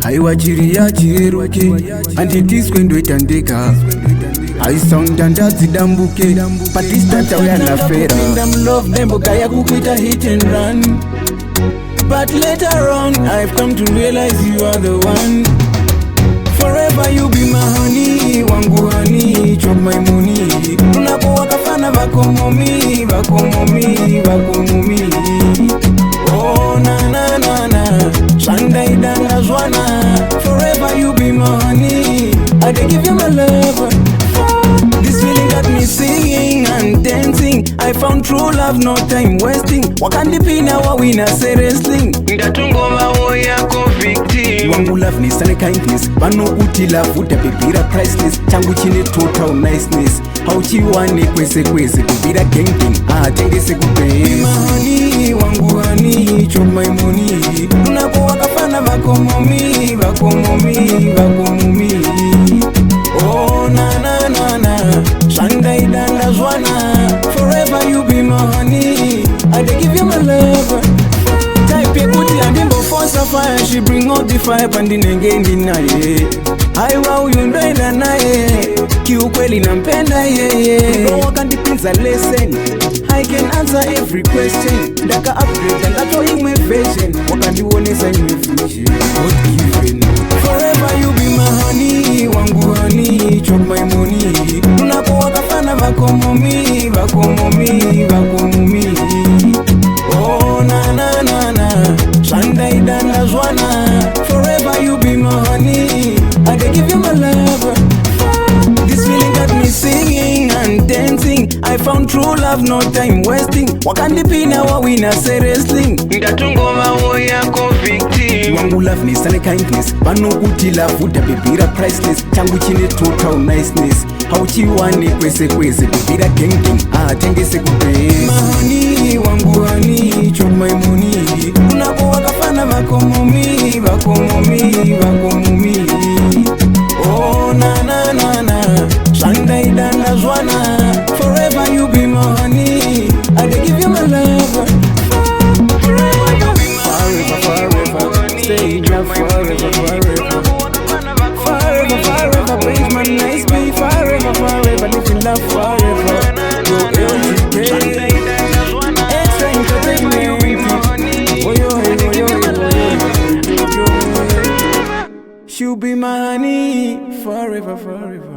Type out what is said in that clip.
haiwachiria chiruke handidiswe ndoitandeka haisound ndadzidambuke patistata uyanafera love nembogaya kukuita hit and run. But later on, I've come to realize you are the one. Forever you be my honey, wangu honey, chop my money. Unapowa kafana vako momi, vako momi, vako momi. Oh na na na na, shanda idanga zwana. Forever you be my honey, I dey give you my love. This feeling got me singing and dancing. I found true love, no time wasting. Wakandipina wawina say wrestling. Ndatungoma woyako victim. Wangu love ni sane kindness. Bano uti love utapipira priceless. Changu chine total niceness. Hauchiwane kwese kwese kupira gang. Tengese kupe. Be my honey, wangu honey, chop my money. Unapowa kafana vako momi, vako momi, vako momi. Oh na na na na, shanda idanda zwana. Forever you be my honey, I dey give you my love. Type ya kuti andimbo force fire, she bring out the fire pandi nengendi naye. Aiwa uyu ndoenda naye, kiukweli nampenda yeye. No wakandipinza lesson, I can answer every question. Daka upgrade and that's all my fashion. Wakandiwonesa in my vision, what given. Forever you be my honey, wangu honey, chop my money. Unapowa kafana vako momi, vako momi, vako momi. Oh na na na na, shanda idanda zwana. Forever you be my honey, I dey give you my love. This feeling got me singing and dancing. I found true love, no time wasting. Wakandipina wawina say wrestling. Ndatungoma woyako victim. Wangu love ni sane kindness. Bano uti love utapipira priceless. Changu chine total niceness. Hauchiwane kwese kwese kupira gang. Tengese kupe. My honey, wangu honey, chop my money. Unapowa kafana vako momi, vako momi, vako momi. Oh na na na na, shanda idanda zwana. Forever you be my honey, I dey give you my love. Forever you be my honey, forever, stay in love forever, forever. Forever, forever, praise my nice be forever, forever, live in love forever. Go LGK, extra entertainment. Oh yo, oh yo, oh yo, she'll be my honey forever, forever.